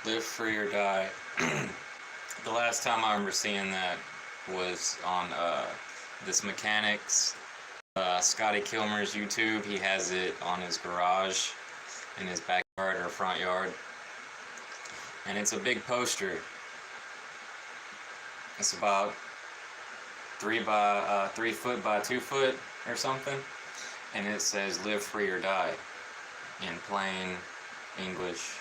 Live free or die. The last time I remember seeing that was on this mechanic's Scotty Kilmer's YouTube. He has it on his garage in his backyard or front yard, and it's a big poster. It's about 3 foot by 2 foot or something, and it says "Live free or die" in plain English,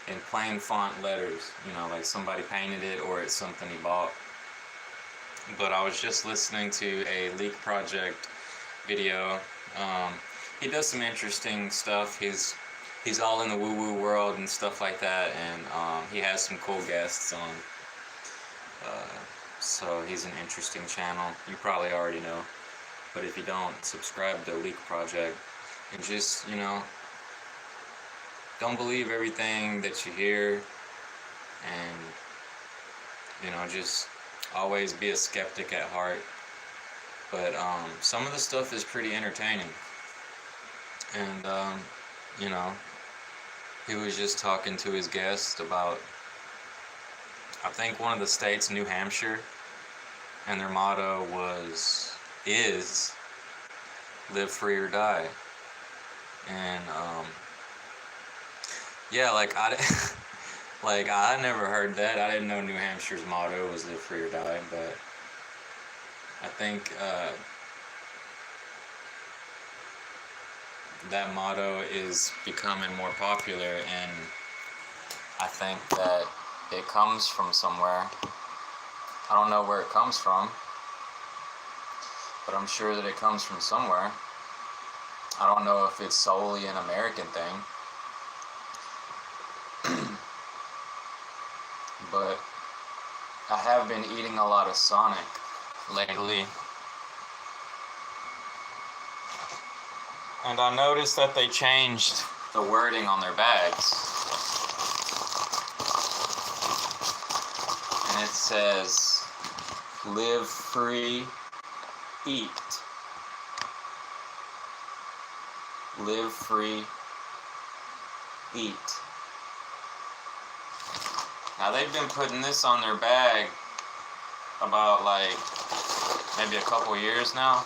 in plain font letters. You know, like somebody painted it or it's something he bought. But I was just listening to a Leak Project video. He does some interesting stuff. He's all in the woo-woo world and stuff like that, and he has some cool guests on. So he's an interesting channel. You probably already know, but if you don't, subscribe to Leak Project and just, don't believe everything that you hear, and just always be a skeptic at heart. But some of the stuff is pretty entertaining, and he was just talking to his guest about, I think, one of the states, New Hampshire, and their motto is live free or die. And like I never heard that. I didn't know New Hampshire's motto was live free or die, but I think that motto is becoming more popular, and I think that it comes from somewhere. I don't know where it comes from, but I'm sure that it comes from somewhere. I don't know if it's solely an American thing, but I have been eating a lot of Sonic lately, and I noticed that they changed the wording on their bags, and it says live free, eat. Live free, eat. Now they've been putting this on their bag about maybe a couple years now.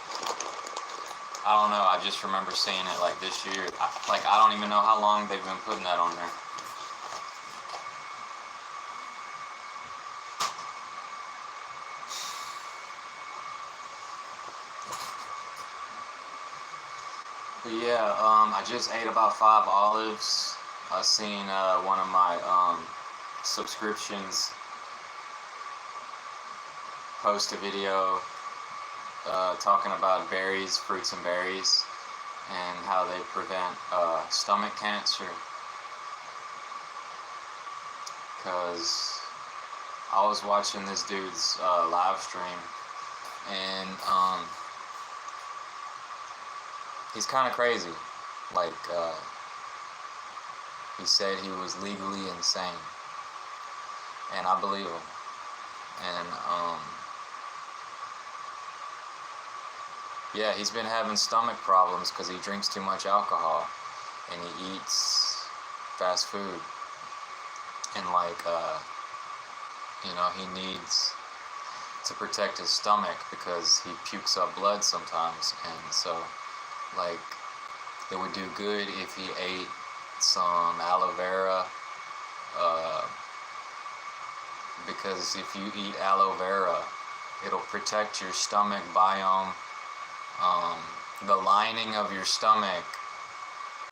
I don't know, I just remember seeing it this year. I don't even know how long they've been putting that on there. But yeah, I just ate about 5 olives. I seen one of my subscriptions post a video talking about berries, fruits and berries, and how they prevent stomach cancer. Because I was watching this dude's live stream, and he's kind of crazy. He said he was legally insane, and I believe him. And he's been having stomach problems because he drinks too much alcohol and he eats fast food, and he needs to protect his stomach because he pukes up blood sometimes, and so it would do good if he ate some aloe vera, because if you eat aloe vera, it'll protect your stomach biome. The lining of your stomach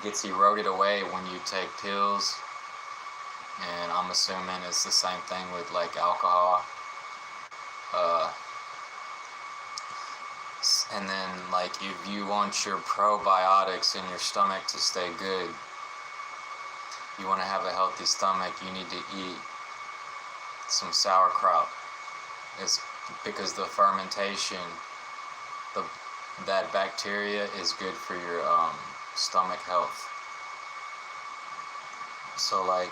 gets eroded away when you take pills, and I'm assuming it's the same thing with alcohol. And then if you want your probiotics in your stomach to stay good, you want to have a healthy stomach, you need to eat some sauerkraut. It's because the fermentation, that bacteria is good for your stomach health. So I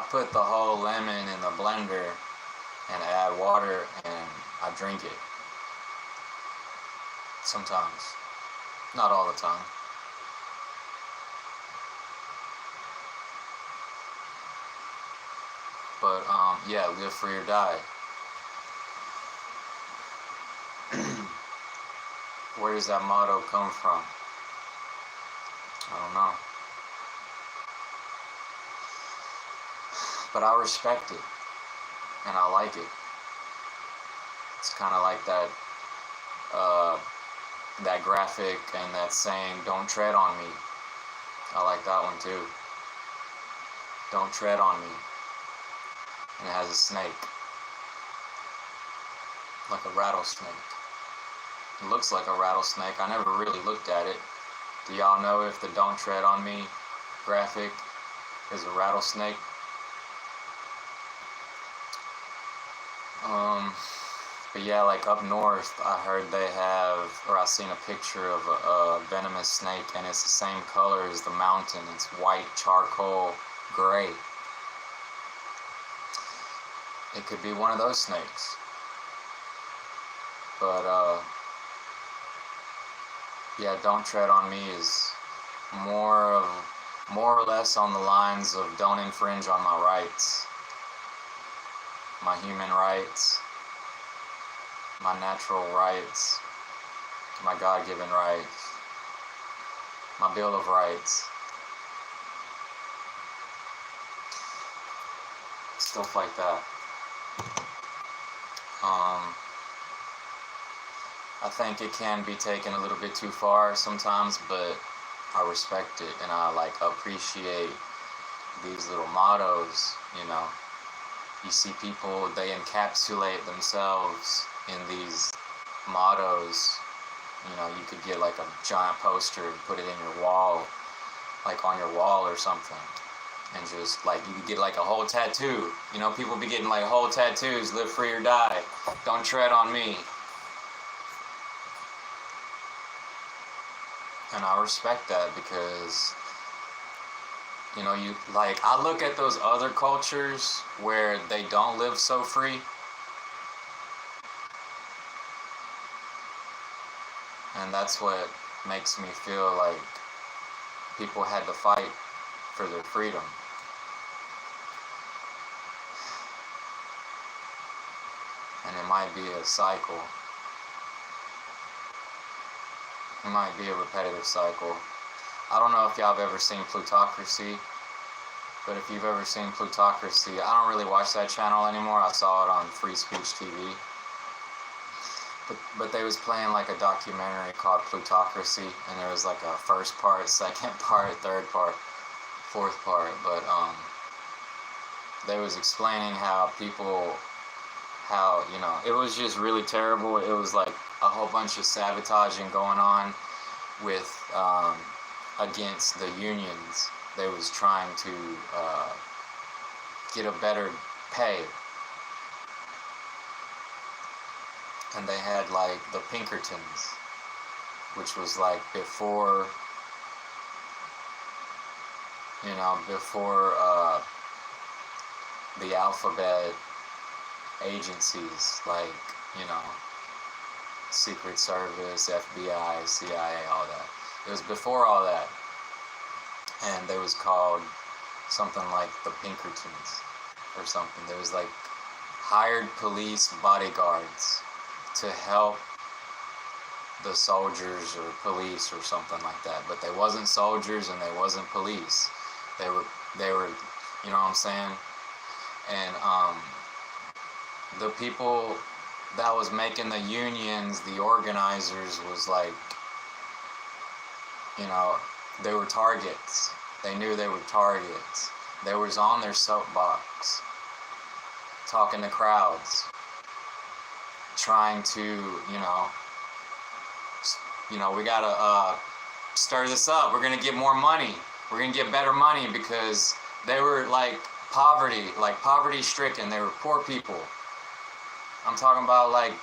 put the whole lemon in the blender and add water, and I drink it. Sometimes. Not all the time. But yeah, live free or die. Where does that motto come from? I don't know. But I respect it, and I like it. It's kind of like that graphic and that saying, "Don't tread on me." I like that one too. Don't tread on me. And it has a snake, like a rattlesnake. It looks like a rattlesnake. I never really looked at it. Do y'all know if the "Don't tread on me" graphic is a rattlesnake? But yeah, like up north, I heard they have, or I seen a picture of a venomous snake, and it's the same color as the mountain. It's white, charcoal, gray. It could be one of those snakes. But yeah, "Don't tread on me" is more or less on the lines of don't infringe on my rights, my human rights, my natural rights, my God-given rights, my Bill of Rights, stuff like that. I think it can be taken a little bit too far sometimes, but I respect it, and I like appreciate these little mottos. You see people, they encapsulate themselves in these mottos. You could get like a giant poster and put it in your wall, like on your wall or something, and just like you could get like a whole tattoo. People be getting like whole tattoos: live free or die, don't tread on me. And I respect that because I look at those other cultures where they don't live so free, and that's what makes me feel like people had to fight for their freedom. And it might be a cycle. It might be a repetitive cycle. I don't know if y'all have ever seen Plutocracy, but if you've ever seen Plutocracy, I don't really watch that channel anymore. I saw it on Free Speech TV. But they was playing like a documentary called Plutocracy, and there was like a first part, second part, third part, fourth part. But they was explaining how it was just really terrible. It was like a whole bunch of sabotaging going on with against the unions. They was trying to get a better pay. And they had like the Pinkertons, which was like before the alphabet agencies, like, Secret Service, FBI, CIA, all that. It was before all that. And they was called something like the Pinkertons or something. There was like hired police bodyguards to help the soldiers or police or something like that. But they wasn't soldiers and they wasn't police. They were, you know what I'm saying? And the people that was making the unions, the organizers, was like, they were targets. They knew they were targets. They was on their soapbox, talking to crowds, trying to, we gotta stir this up. We're gonna get more money. We're gonna get better money, because they were like poverty stricken. They were poor people. I'm talking about like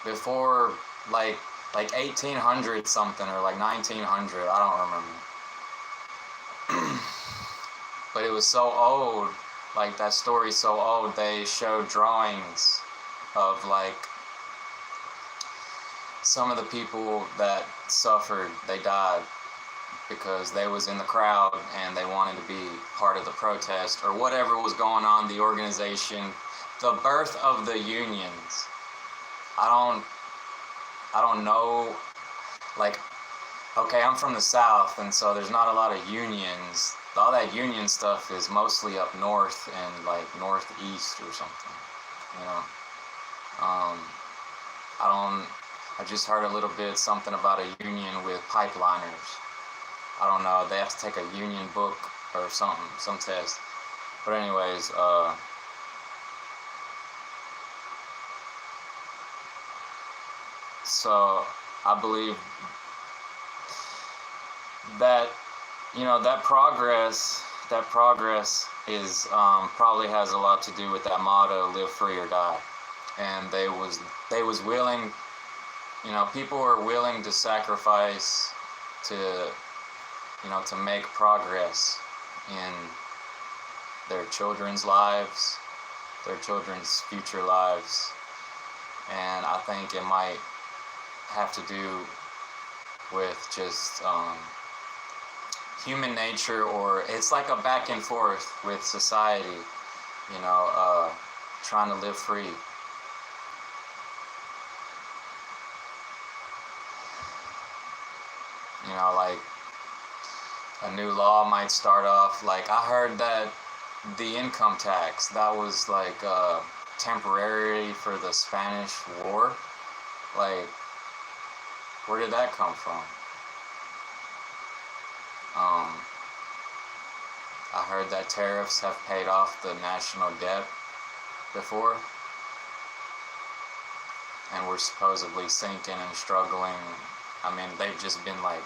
before like 1800 something, or like 1900. I don't remember. But it was so old. Like, that story's so old. They showed drawings of like some of the people that suffered. They died because they was in the crowd and they wanted to be part of the protest or whatever was going on, the organization, the birth of the unions. I don't know, like, okay, I'm from the South, and so there's not a lot of unions. All that union stuff is mostly up north and like northeast or something, you know. I just heard a little bit something about a union with pipeliners. I don't know, they have to take a union book or something, some test. But anyways, so I believe that, you know, that progress is probably has a lot to do with that motto, live free or die. And they was willing, you know, people were willing to sacrifice to, you know, to make progress in their children's lives, their children's future lives. And I think it might have to do with just human nature, or it's like a back and forth with society, you know, trying to live free. You know, like a new law might start off, like I heard that the income tax, that was like temporary for the Spanish War. Like, where did that come from? I heard that tariffs have paid off the national debt before, and we're supposedly sinking and struggling. I mean, they've just been like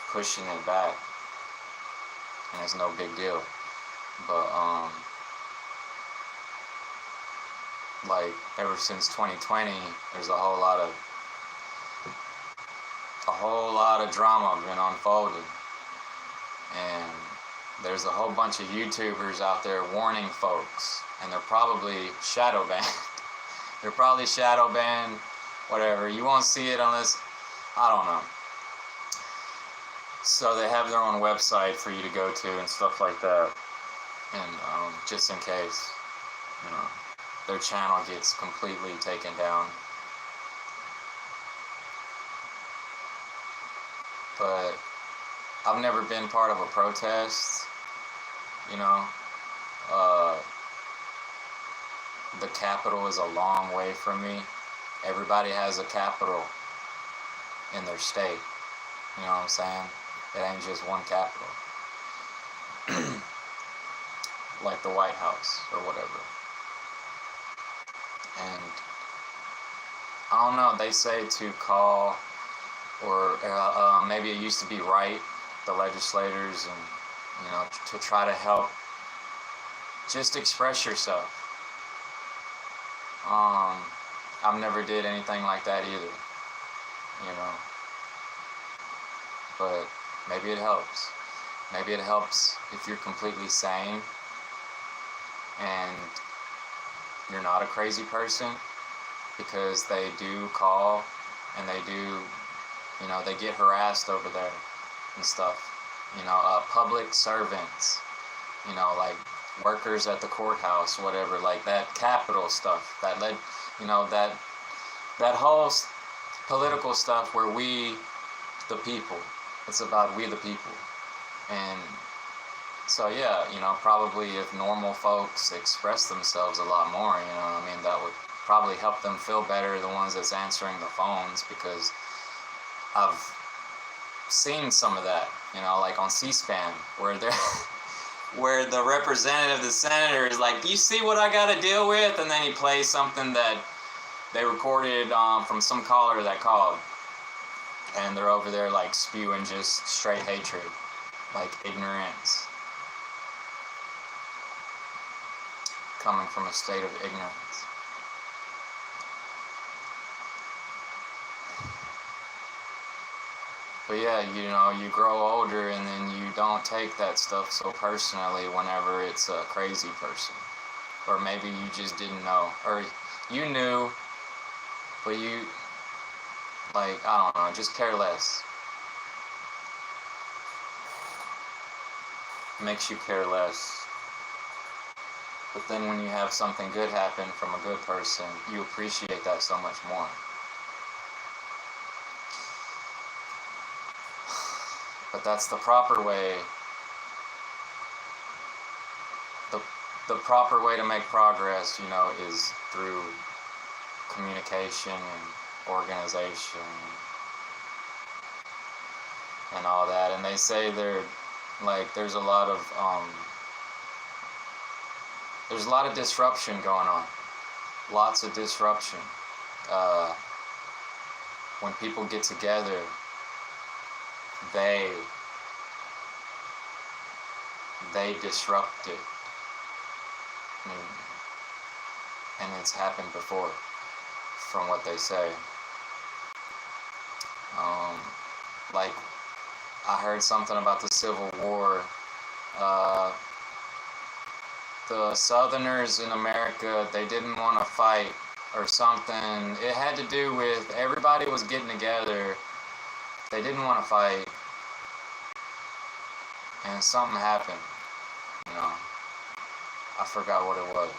pushing it back, and it's no big deal. But like ever since 2020, there's a whole lot of drama been unfolding, and there's a whole bunch of YouTubers out there warning folks, and they're probably shadow banned. They're probably shadow banned, whatever. You won't see it unless, I don't know. So they have their own website for you to go to and stuff like that, and just in case, you know, their channel gets completely taken down. But I've never been part of a protest, you know. The capital is a long way from me. Everybody has a capital in their state, you know what I'm saying? It ain't just one capital. Like the White House or whatever. And I don't know, they say to call, or maybe it used to be write the legislators, and, you know, to try to help just express yourself. I've never did anything like that either, you know, but maybe it helps. Maybe it helps if you're completely sane and you're not a crazy person, because they do call and they do, you know, they get harassed over there and stuff. You know, public servants, you know, like workers at the courthouse, whatever, like that capital stuff, that led, you know, that whole political stuff where we, the people, it's about we the people. And so, yeah, you know, probably if normal folks express themselves a lot more, you know, I mean, that would probably help them feel better, the ones that's answering the phones, because I've seen some of that, you know, like on C-SPAN, where they're where the representative, the senator, is like, do you see what I gotta deal with? And then he plays something that they recorded from some caller that called, and they're over there like spewing just straight hatred, like ignorance, coming from a state of ignorance. But yeah, you know, you grow older and then you don't take that stuff so personally whenever it's a crazy person. Or maybe you just didn't know. Or you knew, but you, like, I don't know, just care less. makes you care less. But then when you have something good happen from a good person, you appreciate that so much more. But that's the proper way. The proper way to make progress, is through communication and organization and all that. And they say there's a lot of disruption going on. Lots of disruption. When people get together, they disrupt it. And it's happened before, from what they say. Like, I heard something about the Civil War. The Southerners in America, they didn't want to fight or something. It had to do with everybody was getting together. They didn't want to fight. And something happened. I forgot what it was.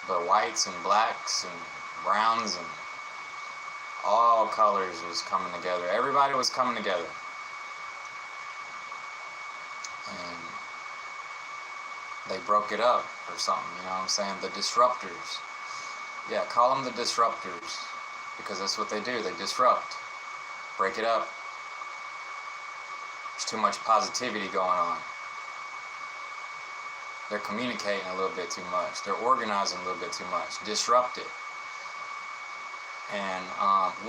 But whites and blacks and browns and all colors was coming together. Everybody was coming together. And they broke it up or something, you know what I'm saying? The disruptors. Yeah, call them the disruptors. Because that's what they do. They disrupt. Break it up. There's too much positivity going on. They're communicating a little bit too much. They're organizing a little bit too much. Disrupt it. And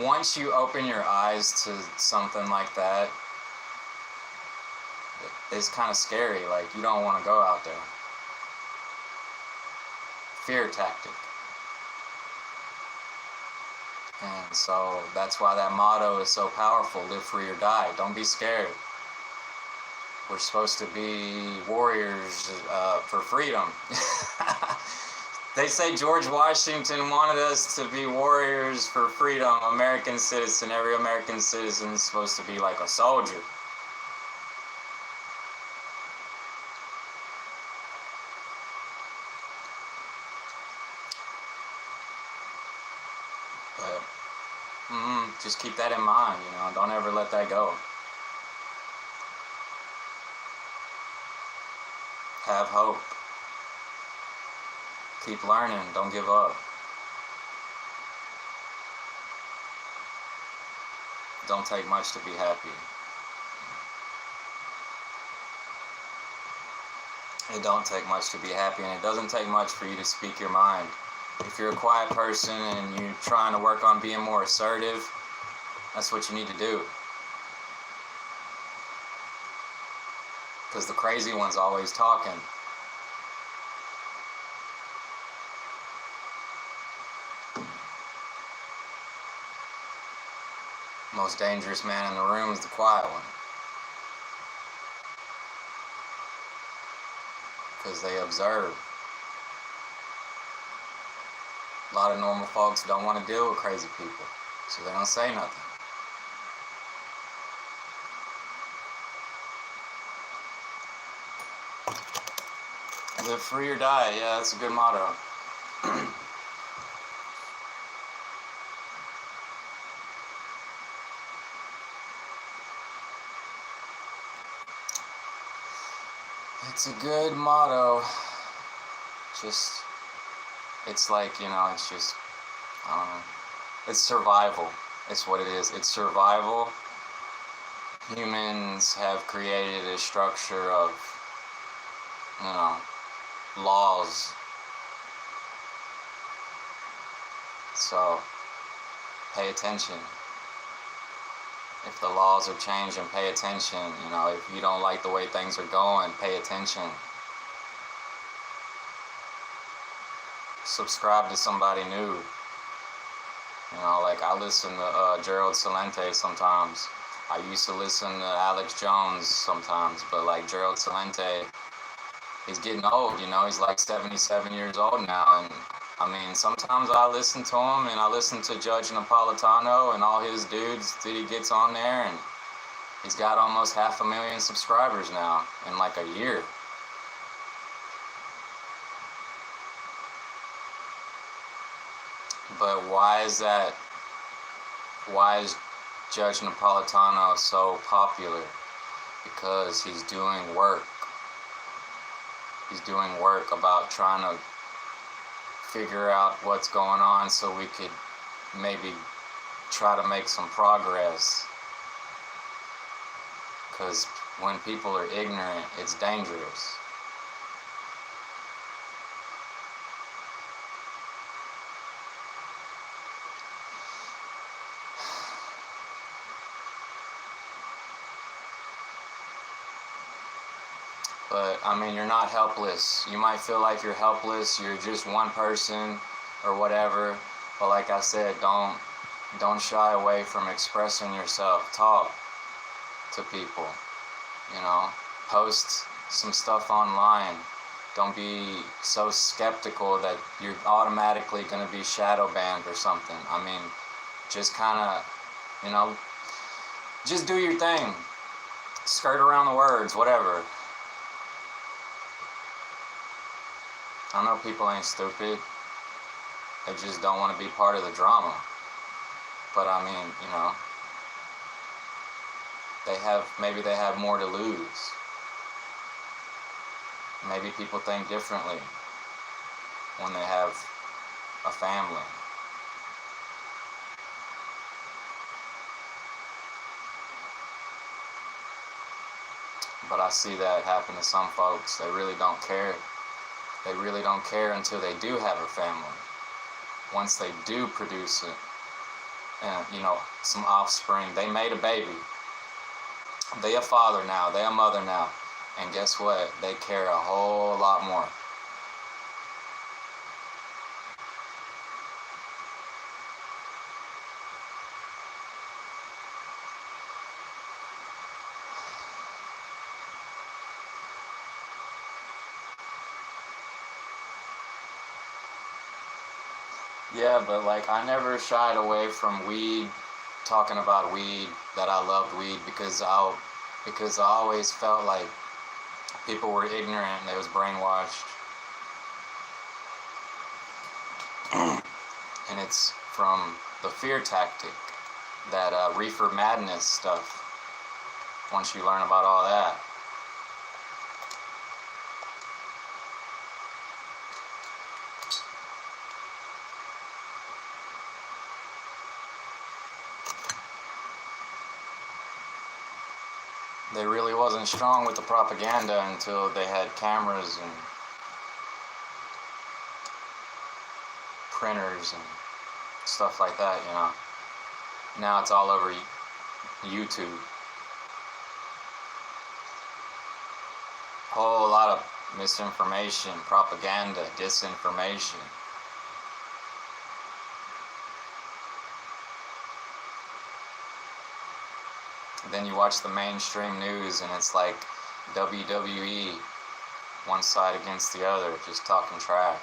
once you open your eyes to something like that, it's kind of scary. Like, you don't want to go out there. Fear tactic. And so that's why that motto is so powerful. Live free or die. Don't be scared. We're supposed to be warriors for freedom. They say George Washington wanted us to be warriors for freedom. American citizen. Every American citizen is supposed to be like a soldier. But just keep that in mind, Don't ever let that go. Have hope. Keep learning. Don't give up. Don't take much to be happy. It don't take much to be happy, and it doesn't take much for you to speak your mind. If you're a quiet person and you're trying to work on being more assertive, that's what you need to do. Because the crazy one's always talking. Most dangerous man in the room is the quiet one. Because they observe. A lot of normal folks don't want to deal with crazy people, so they don't say nothing. Live free or die. Yeah, that's a good motto. It's a good motto. It's like, it's just, I don't know. It's survival. It's what it is. It's survival. Humans have created a structure of, laws. So, pay attention. If the laws are changing, pay attention. If you don't like the way things are going, pay attention. Subscribe to somebody new. Like I listen to Gerald Celente sometimes. I used to listen to Alex Jones sometimes, but like Gerald Celente, he's getting old, he's like 77 years old now, and sometimes I listen to him, and I listen to Judge Napolitano and all his dudes that he gets on there, and He's got almost 500,000 subscribers now in like a year. But why is that? Why is Judge Napolitano so popular? Because he's doing work. He's doing work about trying to figure out what's going on so we could maybe try to make some progress. Because when people are ignorant, it's dangerous. But, I mean, you're not helpless. You might feel like you're helpless, you're just one person or whatever. But like I said, don't shy away from expressing yourself. Talk to people, you know. Post some stuff online. Don't be so skeptical that you're automatically going to be shadow banned or something. I mean, just kind of, you know, just do your thing. Skirt around the words, whatever. I know people ain't stupid. They just don't want to be part of the drama. But I mean, you know, maybe they have more to lose. Maybe people think differently when they have a family. But I see that happen to some folks. They really don't care. They really don't care until they do have a family. Once they do produce it, and you know, some offspring, they made a baby. They a father now, they a mother now. And guess what? They care a whole lot more. Yeah, but like I never shied away from weed, talking about weed, that I loved weed, because I always felt like people were ignorant and they was brainwashed. And it's from the fear tactic, that reefer madness stuff. Once you learn about all that. They really wasn't strong with the propaganda until they had cameras and printers and stuff like that, you know. Now it's all over YouTube. Whole lot of misinformation, propaganda, disinformation. Then you watch the mainstream news and it's like WWE, one side against the other, just talking trash.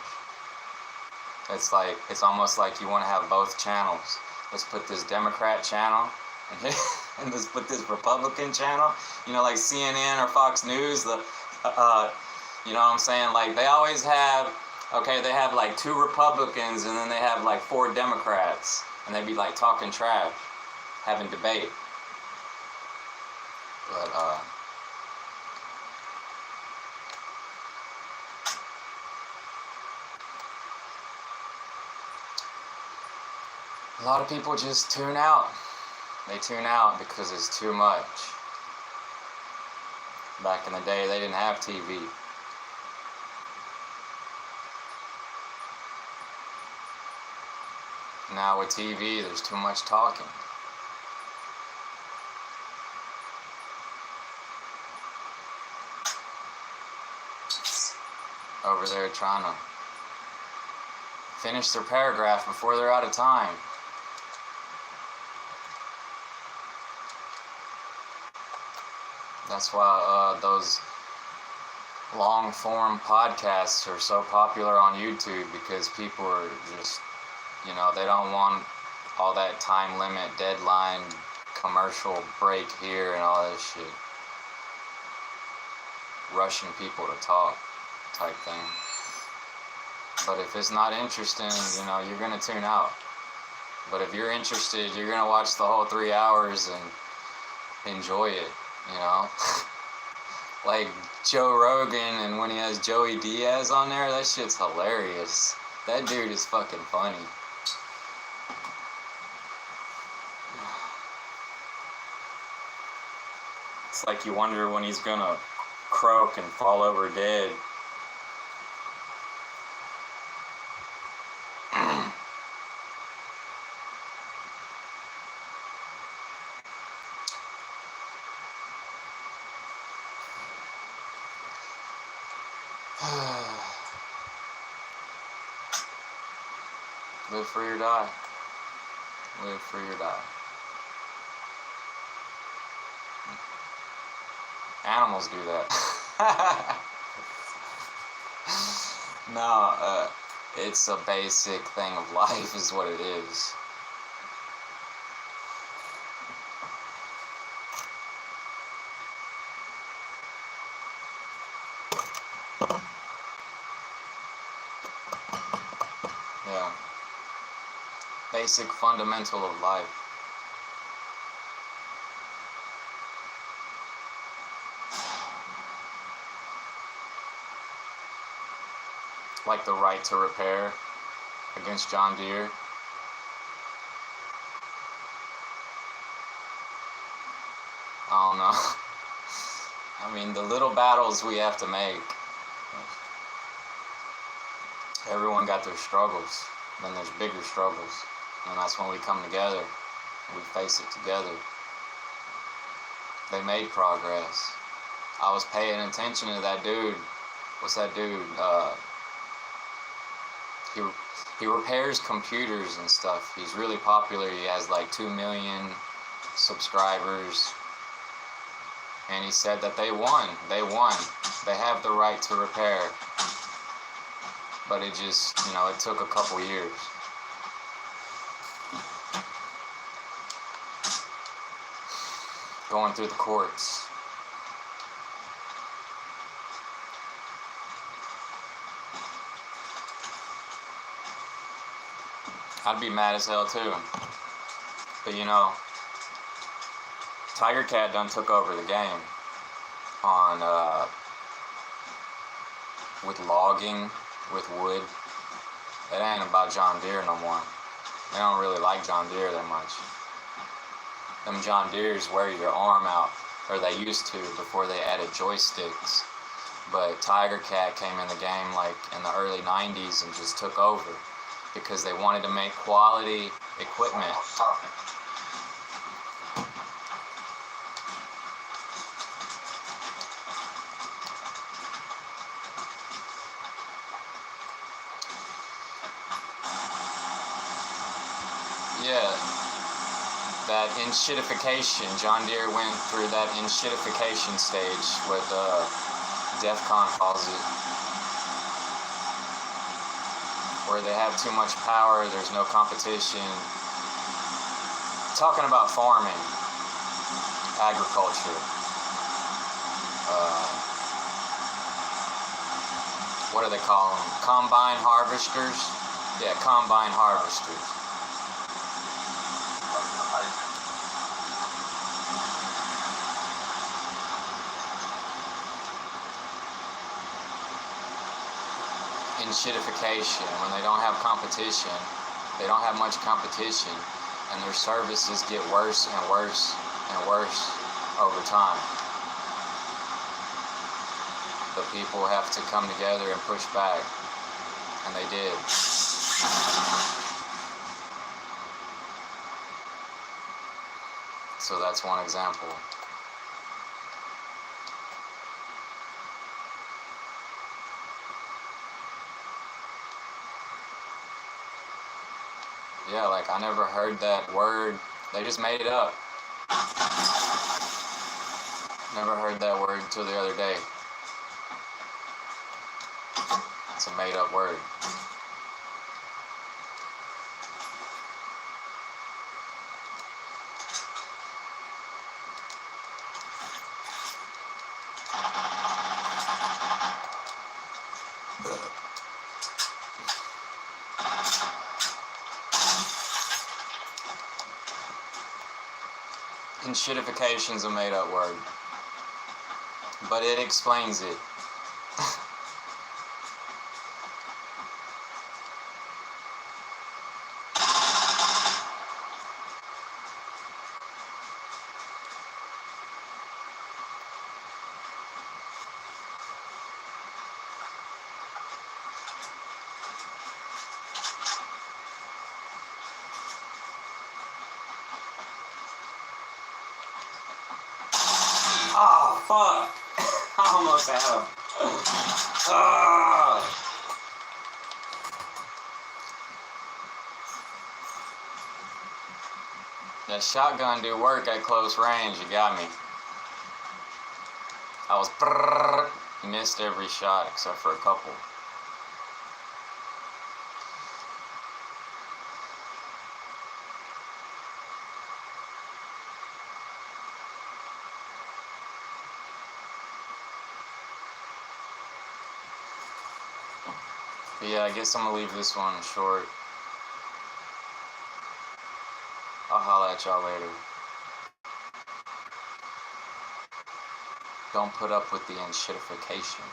It's almost like you want to have both channels. Let's put this Democrat channel and let's put this Republican channel. You know, like CNN or Fox News. You know what I'm saying? Like they always have, they have like 2 Republicans and then they have like 4 Democrats, and they be like talking trash, having debate. But a lot of people just tune out. They tune out because it's too much. Back in the day, they didn't have TV. Now with TV, there's too much talking. Over there trying to finish their paragraph before they're out of time. That's why those long-form podcasts are so popular on YouTube, because people are just, you know, they don't want all that time limit, deadline, commercial break here and all this shit. Rushing people to talk type thing. But if it's not interesting, you know, you're gonna tune out. But if you're interested, you're gonna watch the whole 3 hours and enjoy it, you know? Like Joe Rogan, and when he has Joey Diaz on there, that shit's hilarious. That dude is fucking funny. It's like you wonder when he's gonna croak and fall over dead. Live free or die. Live free or die. Animals do that. No, it's a basic thing of life is what it is. Yeah. Basic fundamental of life. Like the right to repair against John Deere. I don't know. I mean, the little battles we have to make. Everyone got their struggles. Then there's bigger struggles. And that's when we come together. We face it together. They made progress. I was paying attention to that dude. What's that dude? He repairs computers and stuff. He's really popular. He has like 2 million subscribers. And he said that they won. They won. They have the right to repair. But it just, you know, it took a couple years. Going through the courts. I'd be mad as hell too. But you know, Tiger Cat done took over the game on with logging, with wood. It ain't about John Deere no more. They don't really like John Deere that much. Them John Deeres wear your arm out, or they used to before they added joysticks. But Tiger Cat came in the game like in the early 90s and just took over because they wanted to make quality equipment. Yeah, that in-shitification. John Deere went through that in-shitification stage with DEF CON calls it, where they have too much power, there's no competition. Talking about farming, agriculture, what do they call them? Combine harvesters? Yeah, combine harvesters. In-shitification, when they don't have competition, they don't have much competition, and their services get worse and worse and worse over time. The people have to come together and push back, and they did. So that's one example. Yeah, like I never heard that word. They just made it up. Never heard that word until the other day. It's a made up word. Shitification's a made-up word, but it explains it. Oh, fuck. I almost had him. That shotgun do work at close range. You got me. I was missed every shot except for a couple. But yeah, I guess I'm gonna leave this one short. I'll holla at y'all later. Don't put up with the unshitification.